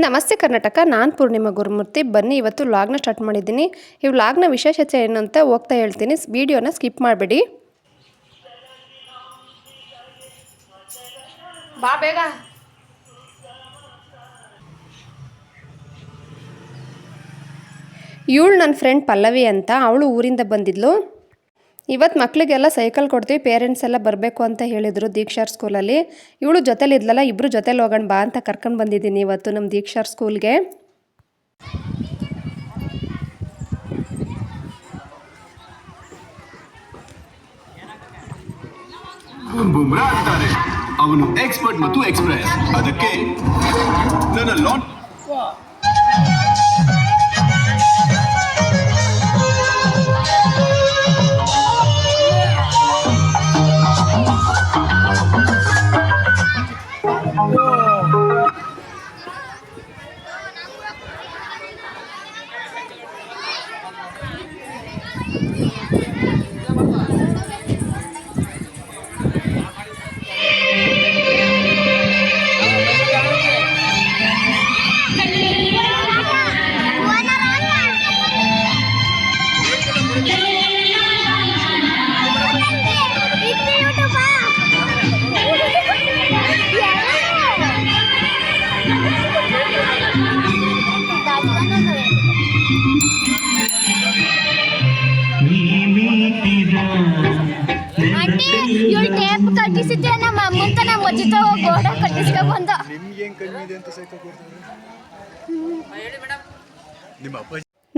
ನಮಸ್ತೆ ಕರ್ನಾಟಕ, ನಾನು ಪೂರ್ಣಿಮಾ ಗುರುಮೂರ್ತಿ. ಬನ್ನಿ ಇವತ್ತು ವ್ಲಾಗ್ನ ಸ್ಟಾರ್ಟ್ ಮಾಡಿದ್ದೀನಿ. ಈ ವ್ಲಾಗ್ನ ವಿಶೇಷತೆ ಏನು ಅಂತ ಹೋಗ್ತಾ ಹೇಳ್ತೀನಿ. ವಿಡಿಯೋನ ಸ್ಕಿಪ್ ಮಾಡಬೇಡಿ. ಬಾ ಬೇಗ. ಇವಳು ನನ್ನ ಫ್ರೆಂಡ್ ಪಲ್ಲವಿ ಅಂತ. ಅವಳು ಊರಿಂದ ಬಂದಿದ್ಲು. ಇವತ್ತು ಮಕ್ಕಳಿಗೆಲ್ಲ ಸೈಕಲ್ ಕೊಡ್ತೀವಿ, ಪೇರೆಂಟ್ಸ್ ಎಲ್ಲ ಬರಬೇಕು ಅಂತ ಹೇಳಿದರು ದೀಕ್ಷಾರ್ ಸ್ಕೂಲಲ್ಲಿ. ಇವಳು ಜೊತೇಲಿ ಇದ್ಲಲ್ಲ, ಇಬ್ಬರು ಜೊತೇಲಿ ಹೋಗೋಣ ಬಾ ಅಂತ ಕರ್ಕೊಂಡು ಬಂದಿದ್ದೀನಿ ಇವತ್ತು ನಮ್ಮ ದೀಕ್ಷಾರ್ ಸ್ಕೂಲ್ಗೆ. ಬುಮ್ರಾ ಅಂತಾರೆ, ಅವನು ಎಕ್ಸ್ಪರ್ಟ್ ಮತ್ತು ಎಕ್ಸ್ಪ್ರೆಸ್. ಅದಕ್ಕೆ ನನ್ನ ಲಾಂಚ್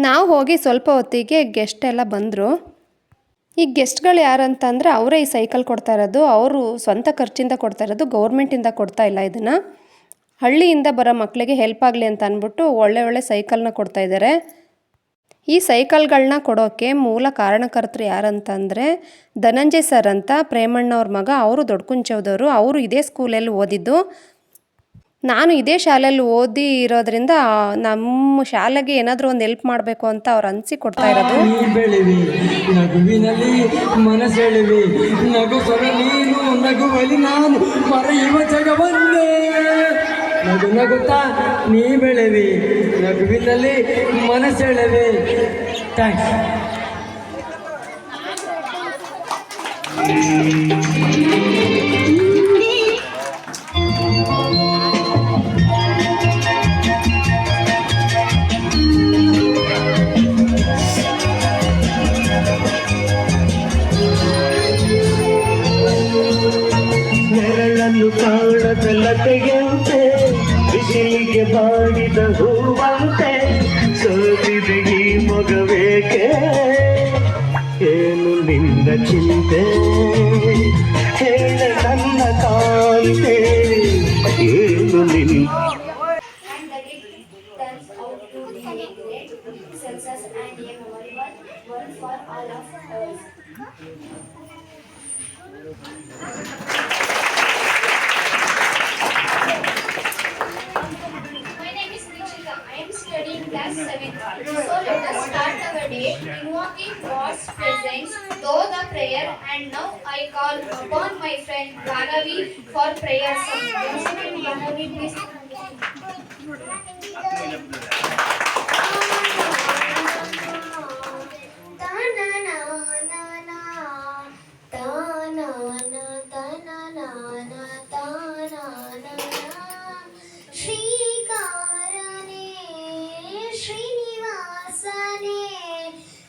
ನಾವು ಹೋಗಿ ಸ್ವಲ್ಪ ಹೊತ್ತಿಗೆ ಗೆಸ್ಟ್ ಎಲ್ಲ ಬಂದರು. ಈ ಗೆಸ್ಟ್ಗಳು ಯಾರಂತಂದರೆ ಅವರೇ ಈ ಸೈಕಲ್ ಕೊಡ್ತಾ ಇರೋದು. ಅವರು ಸ್ವಂತ ಖರ್ಚಿಂದ ಕೊಡ್ತಾ ಇರೋದು, ಗೌರ್ಮೆಂಟಿಂದ ಕೊಡ್ತಾ ಇಲ್ಲ. ಇದನ್ನು ಹಳ್ಳಿಯಿಂದ ಬರೋ ಮಕ್ಕಳಿಗೆ ಹೆಲ್ಪ್ ಆಗಲಿ ಅಂತ ಅಂದ್ಬಿಟ್ಟು ಒಳ್ಳೆ ಸೈಕಲ್ನ ಕೊಡ್ತಾ ಇದ್ದಾರೆ. ಈ ಸೈಕಲ್ಗಳನ್ನ ಕೊಡೋಕ್ಕೆ ಮೂಲ ಕಾರಣಕರ್ತರು ಯಾರಂತಂದರೆ ಧನಂಜಯ್ ಸರ್ ಅಂತ, ಪ್ರೇಮಣ್ಣವ್ರ ಮಗ. ಅವರು ದೊಡ್ಡಕುಂಚದವರು. ಅವರು ಇದೇ ಸ್ಕೂಲಲ್ಲಿ ಓದಿದ್ದು. ನಾನು ಇದೇ ಶಾಲೆಯಲ್ಲಿ ಓದಿ ಇರೋದ್ರಿಂದ ನಮ್ಮ ಶಾಲೆಗೆ ಏನಾದರೂ ಒಂದು ಹೆಲ್ಪ್ ಮಾಡಬೇಕು ಅಂತ ಅವ್ರು ಅನಿಸಿ ಕೊಡ್ತಾ ಇರೋದು. ನಗುವಿನಲ್ಲಿ ಮನಸೆಳೆವಿ, ನಗು ಸೊರ ನೀನು, ನಗುವಲಿ ನಾನು ಮರೆಯುವ ಜಗವನ್ನೇ. ನಗು ನಗುತ್ತಾ ನೀ ಬೆಳೆವಿ, ನಗುವಿನಲ್ಲಿ ಮನಸೆಳೆವಿ. ಥ್ಯಾಂಕ್ಸ್. ಕಾಣದಲ್ಲತೆಯಂತೆ ಬಿಸಿಲಿಗೆ ಬಾಡಿದ ಹೂವಂತೆ ಸೋತಿದೆ ಈ ಮಗವೇಕೆ, ಏನು ನಿನ್ನ ಚಿಂತೆ, ಹೇಳ ನನ್ನ ಕಾಂತೆ, ಏನು ನಿನ್ನ Class 7. So let us start our day invoking God's presence, though the prayer, and now I call upon my friend Bhagavi for prayer. Bhagavi, please.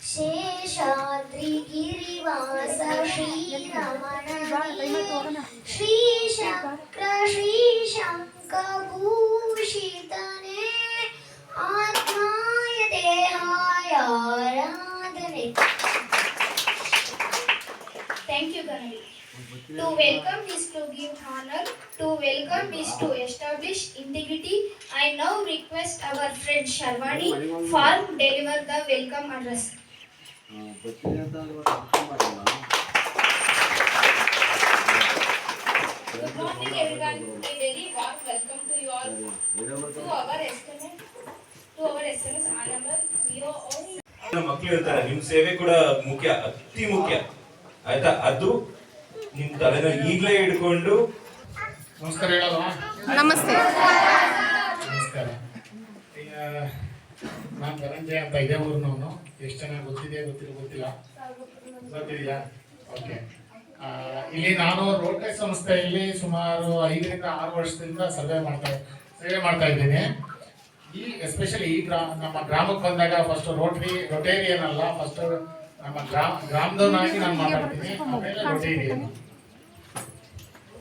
Seshadri गिरिवास श्रीरमण Shri शक्र Shri शंख भूषितने आत्माय देहाय आराधने. Thank you, Ganadi. To welcome is to give honor, to welcome is to establish integrity. I now request our friend Sharvani for deliver the welcome address. Good morning everyone. A very warm welcome to you all to our SMS number 0. ಮಕ್ಕಳು ಇರ್ತಾರೆ, ನಿಮ್ಮ ಸೇವೆ ಕೂಡ ಮುಖ್ಯ, ಅತಿ ಮುಖ್ಯ ಆಯ್ತಾ. ಅದು ನಿಮ್ಮ ತಲೆನ ಈಗಲೇ ಹಿಡ್ಕೊಂಡು ನಮಸ್ಕಾರ ಹೇಳೋದು. ನಮಸ್ತೆ. ನಮಸ್ಕಾರ. ಧನಂಜಯ ಅಂತ ಇದೇ ಊರಿನವನು. ಎಷ್ಟು ಚೆನ್ನಾಗಿ ಗೊತ್ತಿದೆಯಾ ಗೊತ್ತಿಲ್ಲ ಗೊತ್ತಿದೆಯಾ? ಓಕೆ. ಇಲ್ಲಿ ನಾನು ರೋಟರಿ ಸಂಸ್ಥೆಯಲ್ಲಿ ಸುಮಾರು 5 ರಿಂದ 6 ವರ್ಷದಿಂದ ಸೇವೆ ಮಾಡ್ತಾ ಇದ್ದೀನಿ. ಎಸ್ಪೆಷಲಿ ನಮ್ಮ ಗ್ರಾಮಕ್ಕೆ ಬಂದಾಗ ಫಸ್ಟ್ ರೊಟೇರಿಯನ್ ಅಲ್ಲ, ಫಸ್ಟ್ ನಮ್ಮ ಗ್ರಾಮದವನಾಗಿ ನಾನು ಮಾತಾಡ್ತೀನಿ, ಆಮೇಲೆ ರೊಟೇರಿಯನ್.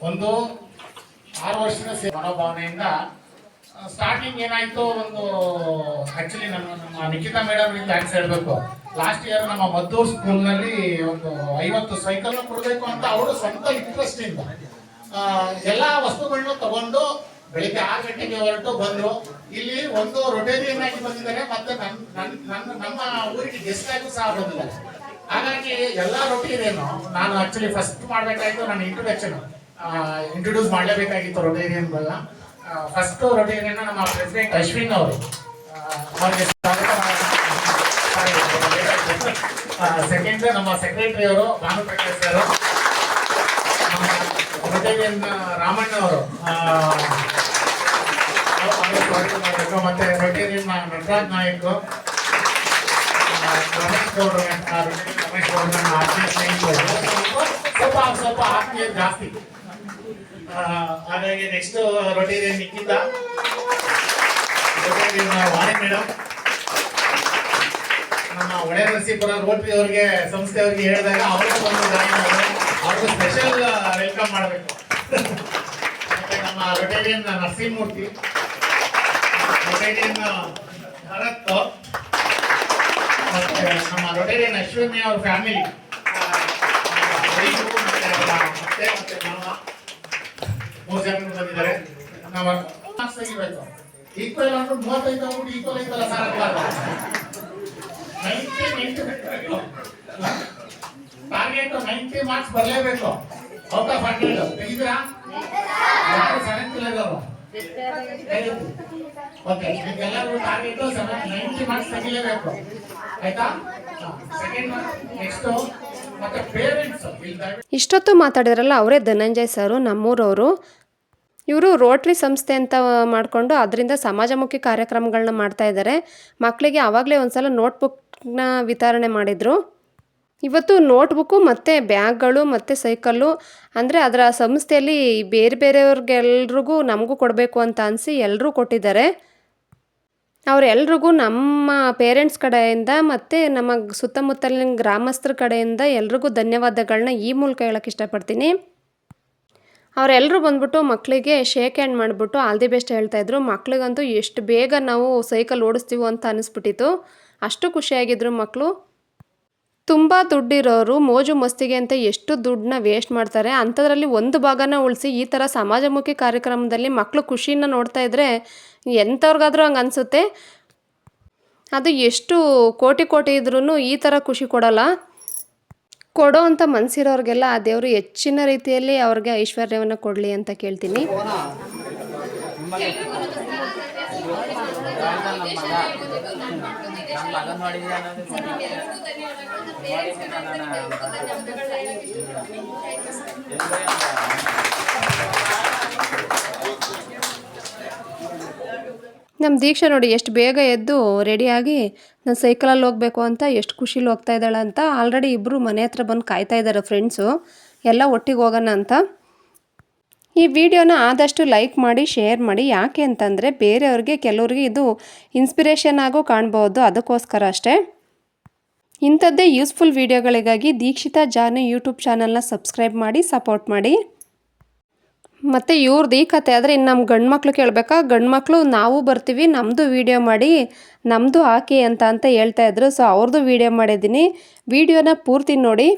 ಒಂದು 6 ವರ್ಷದ ಮನೋಭಾವನೆಯಿಂದ ಸ್ಟಾರ್ಟಿಂಗ್ ಏನಾಯ್ತು, ಒಂದು ಆಕ್ಚುಲಿ ನಮ್ಮ ನಿಖಿತಾ ಮೇಡಮ್ ಥ್ಯಾಂಕ್ಸ್ ಹೇಳಬೇಕು. ಲಾಸ್ಟ್ ಇಯರ್ ನಮ್ಮ ಮದ್ದೂರು ಸ್ಕೂಲ್ನಲ್ಲಿ ಒಂದು 50 ಸೈಕಲ್ ಕೊಡಬೇಕು ಅಂತ ಅವರು ಸ್ವಂತ ಇಂಟ್ರೆಸ್ಟ್ ಇಂದ ಎಲ್ಲ ವಸ್ತುಗಳನ್ನ ತಗೊಂಡು ಬೆಳಿಗ್ಗೆ 6 ಗಂಟೆಗೆ ಹೊರಟು ಬಂದ್ರು. ಇಲ್ಲಿ ಒಂದು ರೊಟೇರಿಯನ್ ಆಗಿ ಬಂದಿದ್ದಾರೆ, ಮತ್ತೆ ನಮ್ಮ ಊರಿಗೆ ಗೆಸ್ಟ್ ಆಗಿ ಸಹ ಬಂದಿದ್ದಾರೆ. ಹಾಗಾಗಿ ಎಲ್ಲ ರೊಟೇರಿಯನ್ ನಾನು ಆಕ್ಚುಲಿ ಫಸ್ಟ್ ಮಾಡ್ಬೇಕಾಯ್ತು, ನನ್ನ ಇಂಟ್ರೊಡ್ಯೂಸ್ ಮಾಡಲೇಬೇಕಾಗಿತ್ತು ರೊಟೇರಿಯನ್ಗಳನ್ನ. ಫಸ್ಟ್ ರೊಟೇರಿಯನ್ ನಮ್ಮ ಪ್ರೆಸಿಡೆಂಟ್ ಅಶ್ವಿನ್ ಅವರು, ಅವರಿಗೆ ಸೆಕೆಂಡ್ ನಮ್ಮ ಸೆಕ್ರೆಟರಿ ಅವರು ಭಾನುಪ್ರಕಾಶ್ ಅವರು, ರೊಟೇರಿಯನ್ ರಾಮಣ್ಣ ಅವರು, ಮತ್ತೆ ರೊಟೇರಿಯನ್ ನಟರಾಜ್ ನಾಯಕ್, ರಮೇಶ್ ಗೌಡ್ರು, ಸ್ವಲ್ಪ ಆತ್ಮೀಯ ಜಾಸ್ತಿ. ಹಾಗಾಗಿ ನೆಕ್ಸ್ಟ್ ರೊಟೇರಿಯನ್ ನಿಕ್ಕಿದ್ದ ರೊಟೇರಿಯನ್ ವಾಣಿ ಮೇಡಮ್, ನಮ್ಮ ಒಳ್ಳೆ ನರಸೀಪುರ ರೋಟರಿ ಅವ್ರಿಗೆ ಸಂಸ್ಥೆಯವ್ರಿಗೆ ಹೇಳಿದಾಗ ಅವ್ರಿಗೂ ಒಂದು ಅವ್ರಿಗೂ ಸ್ಪೆಷಲ್ ವೆಲ್ಕಮ್ ಮಾಡಬೇಕು. ಮತ್ತೆ ನಮ್ಮ ರೊಟೇರಿಯನ್ ನರಸಿಂಹಮೂರ್ತಿ, ರೊಟೇರಿಯನ್ ಭರತ್, ಮತ್ತೆ ನಮ್ಮ ರೊಟೇರಿಯನ್ ಅಶ್ವಿನಿ ಅವ್ರ ಫ್ಯಾಮಿಲಿ, ಮತ್ತೆ ಮಾವ 3 ಜನ ಬಂದಿದ್ದಾರೆ. ನಾವು ತೆಗಿಬೇಕು. ಈಕ್ವಲ್ ಅಂದ್ರೆ 35 ಆಗ್ಬಿಟ್ಟು ಈಕ್ವಲ್ ಐತಲ್ಲ ಸರ್, 90 ಮಾರ್ಕ್ಸ್ ಬರಲೇಬೇಕು. Out of 100 ತೆಗಿದ್ರಾ? ಯಾರು 7th ಇಲ್ಲದವರು? ಓಕೆ, ಎಲ್ಲರೂ ಟಾರ್ಗೆಟ್ 90 ಮಾರ್ಕ್ಸ್ ತೆಗಿಲೇಬೇಕು, ಆಯ್ತಾ? ಸೆಕೆಂಡ್ ನೆಕ್ಸ್ಟ್ ಮತ್ತೆ ಪೇರೆಂಟ್ಸ್. ಇಷ್ಟೊತ್ತು ಮಾತಾಡಿದ್ರಲ್ಲ ಅವರೇ ಧನಂಜಯ್ ಸರು, ನಮ್ಮೂರವರು. ಇವರು ರೋಟ್ರಿ ಸಂಸ್ಥೆ ಅಂತ ಮಾಡಿಕೊಂಡು ಅದರಿಂದ ಸಮಾಜಮುಖಿ ಕಾರ್ಯಕ್ರಮಗಳನ್ನ ಮಾಡ್ತಾ ಇದ್ದಾರೆ. ಮಕ್ಕಳಿಗೆ ಆವಾಗಲೇ ಒಂದು ಸಲ ನೋಟ್ಬುಕ್ನ ವಿತರಣೆ ಮಾಡಿದರು. ಇವತ್ತು ನೋಟ್ಬುಕ್ಕು ಮತ್ತು ಬ್ಯಾಗ್ಗಳು ಮತ್ತು ಸೈಕಲ್ಲು ಅಂದರೆ ಅದರ ಸಂಸ್ಥೆಯಲ್ಲಿ ಬೇರೆಯವ್ರಿಗೆಲ್ರಿಗೂ ನಮಗೂ ಕೊಡಬೇಕು ಅಂತ ಅನಿಸಿ ಎಲ್ಲರೂ ಕೊಟ್ಟಿದ್ದಾರೆ. ಅವರೆಲ್ರಿಗೂ ನಮ್ಮ ಪೇರೆಂಟ್ಸ್ ಕಡೆಯಿಂದ ಮತ್ತು ನಮ್ಮ ಸುತ್ತಮುತ್ತಲಿನ ಗ್ರಾಮಸ್ಥರ ಕಡೆಯಿಂದ ಎಲ್ರಿಗೂ ಧನ್ಯವಾದಗಳನ್ನ ಈ ಮೂಲಕ ಹೇಳೋಕ್ಕೆ ಇಷ್ಟಪಡ್ತೀನಿ. ಅವರೆಲ್ಲರೂ ಬಂದ್ಬಿಟ್ಟು ಮಕ್ಕಳಿಗೆ ಶೇಕ್ ಹ್ಯಾಂಡ್ ಮಾಡಿಬಿಟ್ಟು ಆಲ್ ದಿ ಬೆಸ್ಟ್ ಹೇಳ್ತಾಯಿದ್ರು. ಮಕ್ಳಿಗಂತೂ ಎಷ್ಟು ಬೇಗ ನಾವು ಸೈಕಲ್ ಓಡಿಸ್ತೀವೋ ಅಂತ ಅನಿಸ್ಬಿಟ್ಟಿತ್ತು. ಅಷ್ಟು ಖುಷಿಯಾಗಿದ್ದರು ಮಕ್ಕಳು. ತುಂಬ ದುಡ್ಡಿರೋರು ಮೋಜು ಮಸ್ತಿಗೆ ಅಂತ ಎಷ್ಟು ದುಡ್ಡನ್ನ ವೇಸ್ಟ್ ಮಾಡ್ತಾರೆ. ಅಂಥದ್ರಲ್ಲಿ ಒಂದು ಭಾಗನ ಉಳಿಸಿ ಈ ಥರ ಸಮಾಜಮುಖಿ ಕಾರ್ಯಕ್ರಮದಲ್ಲಿ ಮಕ್ಕಳು ಖುಷಿನ ನೋಡ್ತಾ ಇದ್ದರೆ ಎಂಥವ್ರಿಗಾದ್ರೂ ಹಂಗೆ ಅನಿಸುತ್ತೆ. ಅದು ಎಷ್ಟು ಕೋಟಿ ಇದ್ರೂ ಈ ಥರ ಖುಷಿ ಕೊಡೋಲ್ಲ. ಕೊಡೋ ಅಂಥ ಮನಸ್ಸಿರೋರಿಗೆಲ್ಲ ಆ ದೇವರು ಹೆಚ್ಚಿನ ರೀತಿಯಲ್ಲಿ ಅವ್ರಿಗೆ ಐಶ್ವರ್ಯವನ್ನು ಕೊಡಲಿ ಅಂತ ಕೇಳ್ತೀನಿ. ನಮ್ಮ ದೀಕ್ಷಾ ನೋಡಿ ಎಷ್ಟು ಬೇಗ ಎದ್ದು ರೆಡಿಯಾಗಿ ನಾನು ಸೈಕಲಲ್ಲಿ ಹೋಗಬೇಕು ಅಂತ ಎಷ್ಟು ಖುಷಿಲಿ ಹೋಗ್ತಾ ಇದ್ದಾಳೆ ಅಂತ. ಆಲ್ರೆಡಿ ಇಬ್ಬರು ಮನೆ ಹತ್ರ ಬಂದು ಕಾಯ್ತಾ ಇದ್ದಾರೆ ಫ್ರೆಂಡ್ಸು, ಎಲ್ಲ ಒಟ್ಟಿಗೆ ಹೋಗೋಣ ಅಂತ. ಈ ವಿಡಿಯೋನ ಆದಷ್ಟು ಲೈಕ್ ಮಾಡಿ ಶೇರ್ ಮಾಡಿ. ಯಾಕೆ ಅಂತಂದರೆ ಬೇರೆಯವ್ರಿಗೆ ಕೆಲವ್ರಿಗೆ ಇದು ಇನ್ಸ್ಪಿರೇಷನ್ ಆಗೋ ಕಾಣ್ಬೋದು, ಅದಕ್ಕೋಸ್ಕರ ಅಷ್ಟೇ. ಇಂಥದ್ದೇ ಯೂಸ್ಫುಲ್ ವಿಡಿಯೋಗಳಿಗಾಗಿ ದೀಕ್ಷಿತಾ ಜಾನು ಯೂಟ್ಯೂಬ್ ಚಾನಲ್ನ ಸಬ್ಸ್ಕ್ರೈಬ್ ಮಾಡಿ ಸಪೋರ್ಟ್ ಮಾಡಿ. ಮತ್ತು ಇವ್ರದ್ದು ಈ ಕತೆ ಆದರೆ ಇನ್ನು ನಮ್ಮ ಗಂಡು ಮಕ್ಕಳು ಕೇಳಬೇಕಾ, ಗಂಡು ಮಕ್ಕಳು ನಾವು ಬರ್ತೀವಿ ನಮ್ಮದು ವೀಡಿಯೋ ಮಾಡಿ ನಮ್ಮದು ಹಾಕಿ ಅಂತ ಹೇಳ್ತಾಯಿದ್ರು. ಸೊ ಅವ್ರದ್ದು ವೀಡಿಯೋ ಮಾಡಿದ್ದೀನಿ, ವೀಡಿಯೋನ ಪೂರ್ತಿ ನೋಡಿ.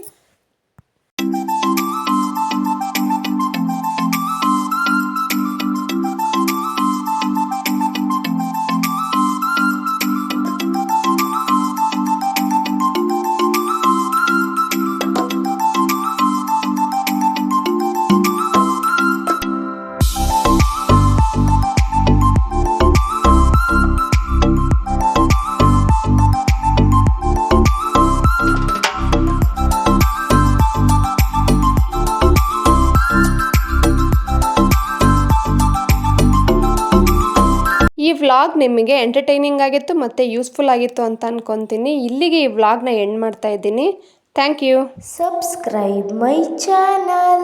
ಈ ವ್ಲಾಗ್ ನಿಮಗೆ ಎಂಟರ್ಟೈನಿಂಗ್ ಆಗಿತ್ತು ಮತ್ತು ಯೂಸ್ಫುಲ್ ಆಗಿತ್ತು ಅಂತ ಅಂದ್ಕೊತೀನಿ. ಇಲ್ಲಿಗೆ ಈ ವ್ಲಾಗ್ನ ಎಂಡ್ ಮಾಡ್ತಾ ಇದ್ದೀನಿ. Thank you. Subscribe my channel.